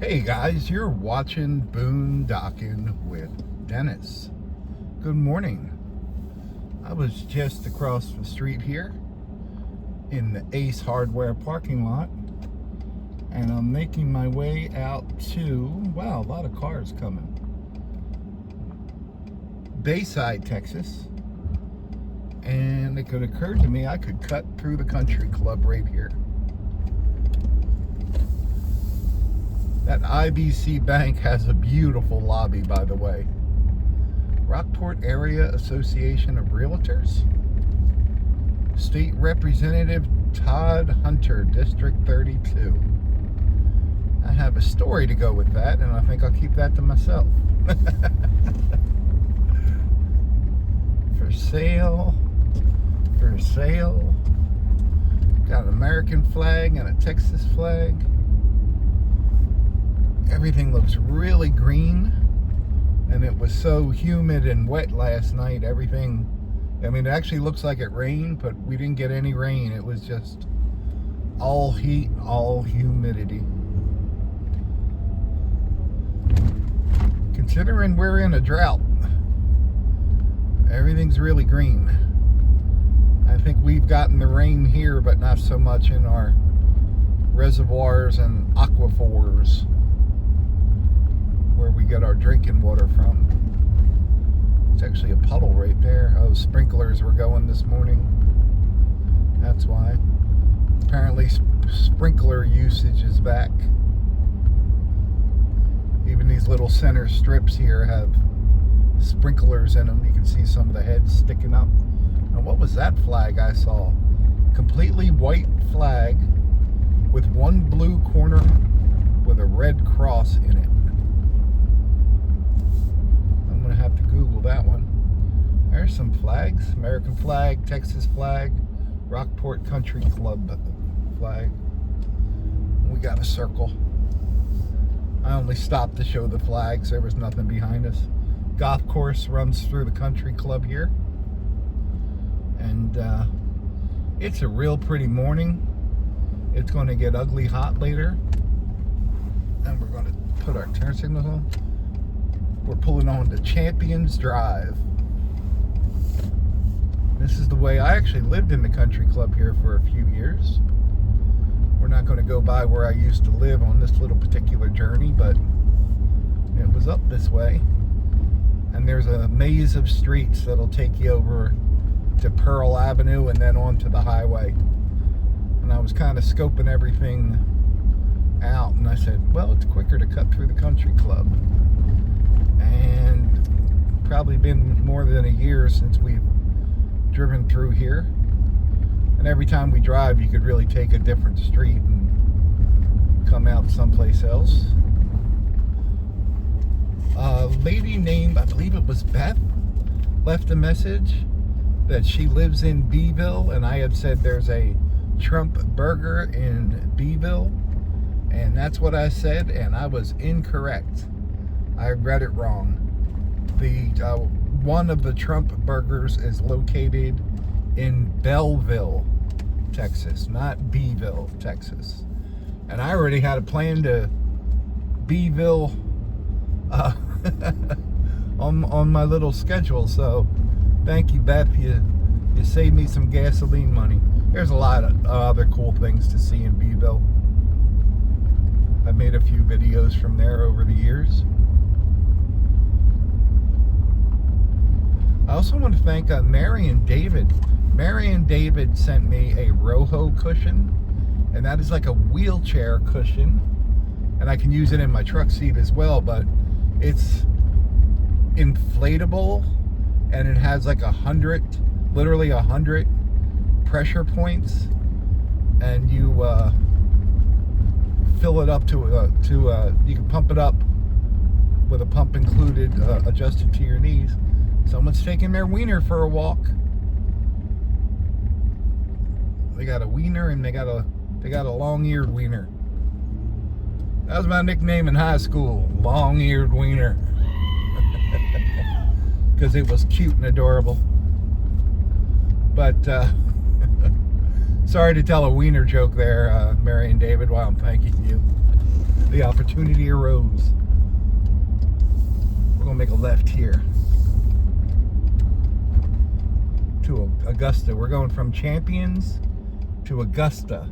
Hey guys, you're watching Boondocking with Dennis. Good morning. I was just across the street here in the Ace Hardware parking lot, and I'm making my way out to, wow, a lot of cars coming, Bayside, Texas. And it could occur to me I could cut through the country club right here. That IBC Bank has a beautiful lobby, by the way. Rockport Area Association of Realtors. State Representative Todd Hunter, District 32. I have a story to go with that, and I think I'll keep that to myself. For sale. For sale. Got an American flag and a Texas flag. Everything looks really green, and it was so humid and wet last night. Everything, I mean, it actually looks like it rained, but we didn't get any rain. It was just all heat, all humidity. Considering we're in a drought, everything's really green. I think we've gotten the rain here, but not so much in our reservoirs and aquifers, where we get our drinking water from. It's actually a puddle right there. Oh, sprinklers were going this morning. That's why. Apparently sprinkler usage is back. Even these little center strips here have sprinklers in them. You can see some of the heads sticking up. Now, what was that flag I saw? Completely white flag with one blue corner with a red cross in it. Have to Google that one. There's some flags. American flag, Texas flag, Rockport Country Club flag. We got a circle. I only stopped to show the flags. There was nothing behind us. Golf course runs through the country club here. And it's a real pretty morning. It's going to get ugly hot later. And we're going to put our turn signals on. We're pulling on to Champions Drive. This is the way I actually lived in the country club here for a few years. We're not going to go by where I used to live on this little particular journey, but it was up this way. And there's a maze of streets that'll take you over to Pearl Avenue and then onto the highway. And I was kind of scoping everything out, and I said, well, it's quicker to cut through the country club. And probably been more than a year since we've driven through here, and every time we drive you could really take a different street and come out someplace else. A lady named, I believe it was Beth, left a message that she lives in Beeville, and I had said there's a Trump burger in Beeville, and that's what I said, and I was incorrect. I read it wrong. The one of the Trump burgers is located in Belleville, Texas, not Beeville, Texas. And I already had a plan to Beeville on my little schedule. So thank you, Beth. You saved me some gasoline money. There's a lot of other cool things to see in Beeville. I've made a few videos from there over the years. I also want to thank Mary and David. Mary and David sent me a Roho cushion, and that is like a wheelchair cushion, and I can use it in my truck seat as well, but it's inflatable, and it has like 100, literally 100 pressure points, and you fill it up to you can pump it up with a pump included, adjusted to your knees. Someone's taking their wiener for a walk. They got a wiener, and they got a long-eared wiener. That was my nickname in high school, long-eared wiener, because it was cute and adorable. But sorry to tell a wiener joke there, Mary and David, while I'm thanking you. the opportunity arose. We're gonna make a left here to Augusta. We're going from Champions to Augusta.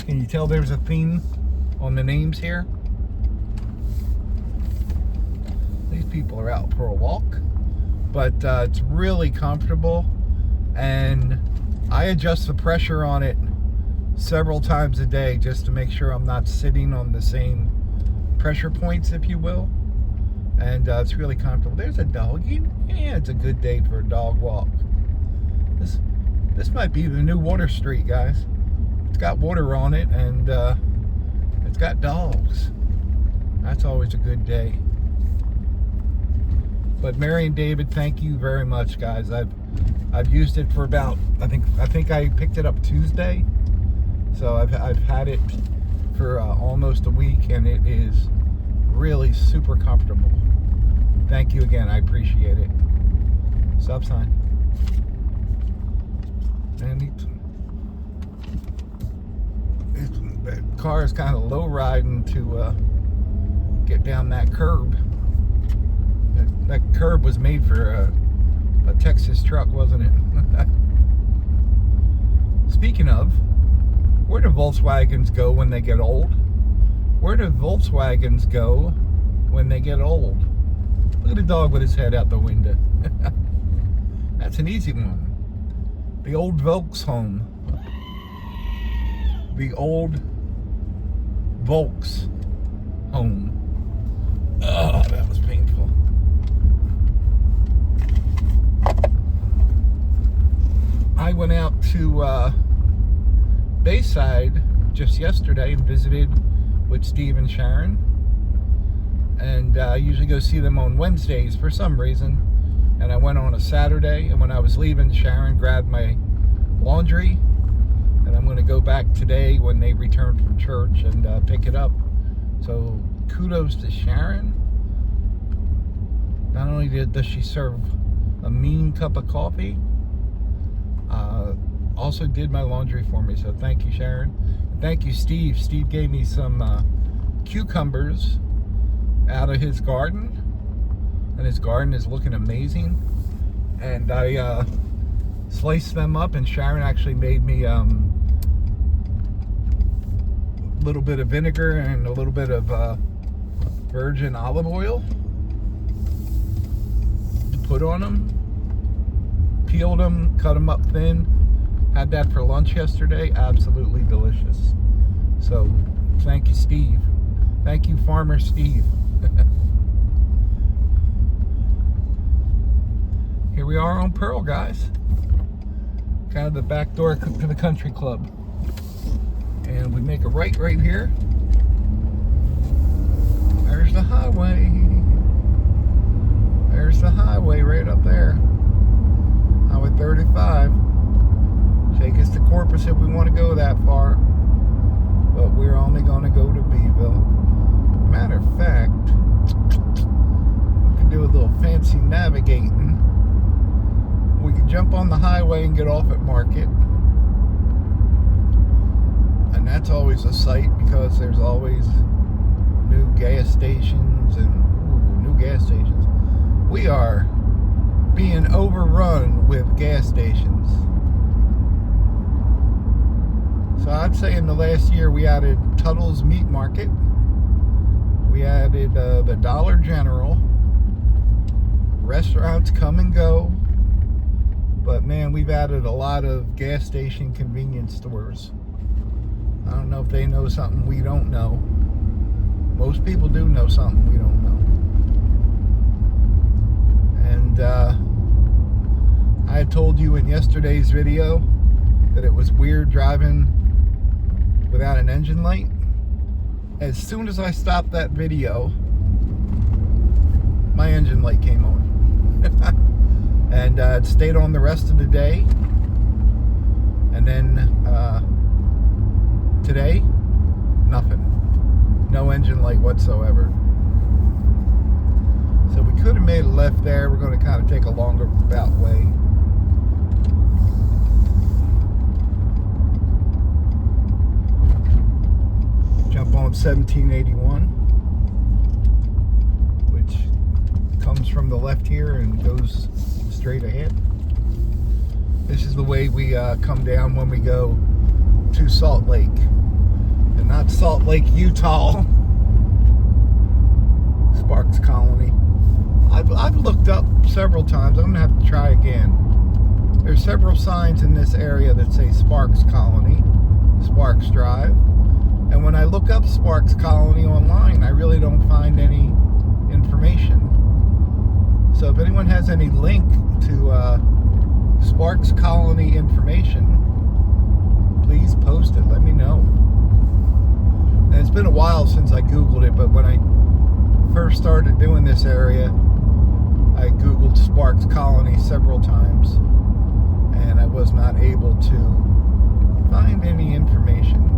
Can you tell there's a theme on the names here? These people are out for a walk, but it's really comfortable, and I adjust the pressure on it several times a day just to make sure I'm not sitting on the same pressure points, if you will. And it's really comfortable. There's a doggy. Yeah, it's a good day for a dog walk. This might be the new Water Street, guys. It's got water on it, and it's got dogs. That's always a good day. But Mary and David, thank you very much, guys. I've used it for about, I think I picked it up Tuesday, so I've had it for almost a week, and it is really super comfortable. Thank you again. I appreciate it. Stop sign. And the car is kind of low riding to get down that curb. That curb was made for a Texas truck, wasn't it? Speaking of, where do Volkswagens go when they get old? Where do Volkswagens go when they get old? Look at the dog with his head out the window. That's an easy one. The old Volks home. The old Volks home. Oh, that was painful. I went out to Bayside just yesterday and visited with Steve and Sharon. And I usually go see them on Wednesdays for some reason. And I went on a Saturday, and when I was leaving, Sharon grabbed my laundry, and I'm going to go back today when they return from church and pick it up. So kudos to Sharon. Not only does she serve a mean cup of coffee, also did my laundry for me. So thank you, Sharon. Thank you, Steve. Steve gave me some cucumbers out of his garden, and his garden is looking amazing. And I sliced them up, and Sharon actually made me a little bit of vinegar and a little bit of virgin olive oil to put on them. Peeled them, cut them up thin. Had that for lunch yesterday. Absolutely delicious. So thank you, Steve. Thank you, Farmer Steve. Here we are on Pearl, guys. Kind of the back door to the country club. And we make a right here. There's the highway. There's the highway right up there. Highway 35. Take us to Corpus if we want to go that far. But we're only going to go to Beeville. Matter of fact, we can do a little fancy navigating. We can jump on the highway and get off at Market. And that's always a sight because there's always new gas stations and new gas stations. We are being overrun with gas stations. So I'd say in the last year we added Tuttle's Meat Market. We added the Dollar General. Restaurants come and go. But man, we've added a lot of gas station convenience stores. I don't know if they know something we don't know. Most people do know something we don't know. And I had told you in yesterday's video that it was weird driving without an engine light. As soon as I stopped that video, my engine light came on. And it stayed on the rest of the day. And then today, nothing. No engine light whatsoever. So we could have made a left there. We're going to kind of take a longer about way. Jump on 1781, which comes from the left here and goes straight ahead. This is the way we come down when we go to Salt Lake, and not Salt Lake, Utah. Sparks Colony. I've looked up several times. I'm gonna have to try again. There's several signs in this area that say Sparks Colony, Sparks Drive, and when I look up Sparks Colony online, I really don't find any information. So if anyone has any link to Sparks Colony information, please post it. Let me know. And it's been a while since I Googled it, but when I first started doing this area, I Googled Sparks Colony several times, and I was not able to find any information.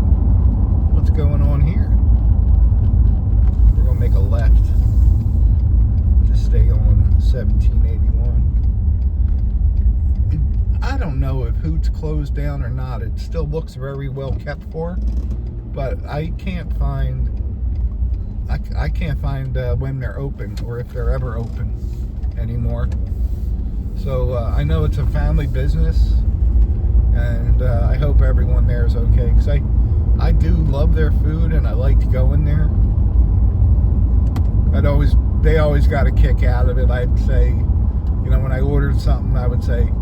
What's going on here? We're going to make a left to stay on 1781. I don't know if Hoot's closed down or not. It still looks very well kept for, but I can't find when they're open or if they're ever open anymore. So I know it's a family business, and I hope everyone there is okay, because I do love their food and I like to go in there. They always got a kick out of it. I'd say, when I ordered something, I would say,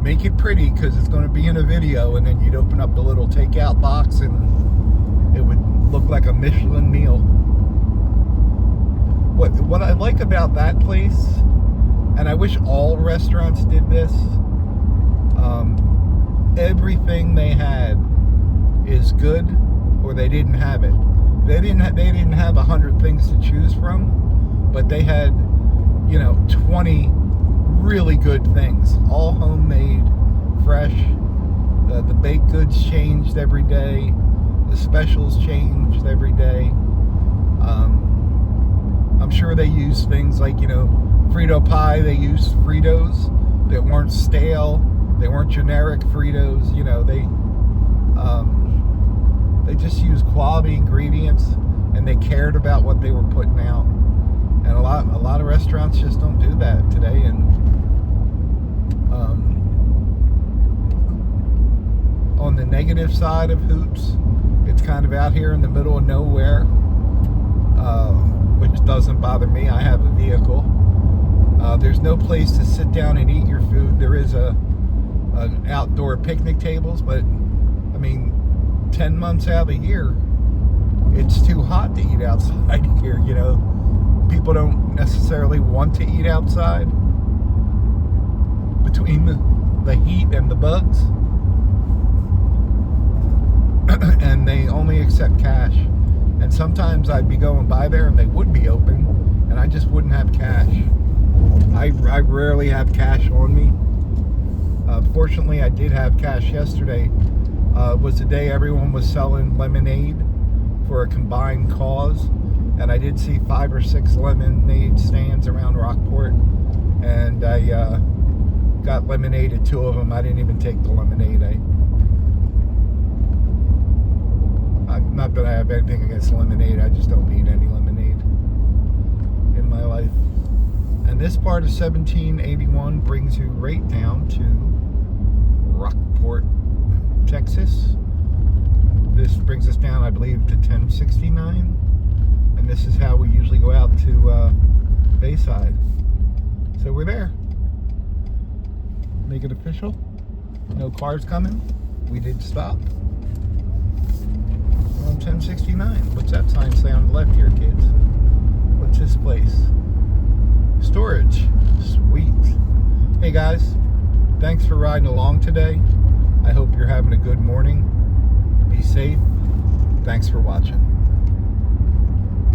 make it pretty because it's going to be in a video, and then you'd open up the little takeout box and it would look like a Michelin meal. What I like about that place, and I wish all restaurants did this, everything they had is good, or they didn't have it. They didn't have 100 things to choose from, but they had 20 really good things, all homemade, fresh. The baked goods changed every day. The specials changed every day. I'm sure they use things like, Frito pie. They used Fritos that weren't stale. They weren't generic Fritos. They just used quality ingredients, and they cared about what they were putting out. And a lot of restaurants just don't do that today. And on the negative side of Hoots, it's kind of out here in the middle of nowhere, which doesn't bother me. I have a vehicle. There's no place to sit down and eat your food. There is an outdoor picnic tables, but 10 months out of the year, it's too hot to eat outside here. People don't necessarily want to eat outside between the heat and the bugs, and they only accept cash. And sometimes I'd be going by there and they would be open, and I just wouldn't have cash. I rarely have cash on me. Fortunately, I did have cash yesterday. Was the day everyone was selling lemonade for a combined cause, and I did see 5 or 6 lemonade stands around Rockport, and I got lemonade at 2 of them. I didn't even take the lemonade. Not that I have anything against lemonade, I just don't need any lemonade in my life. And this part of 1781 brings you right down to Rockport, Texas. This brings us down, I believe, to 1069, and this is how we usually go out to Bayside. So we're there. Make it official. No cars coming. We did stop. We're on 1069. What's that sign say on the left here, kids? What's this place? Storage. Sweet. Hey guys, thanks for riding along today. I hope you're having a good morning. Be safe. Thanks for watching.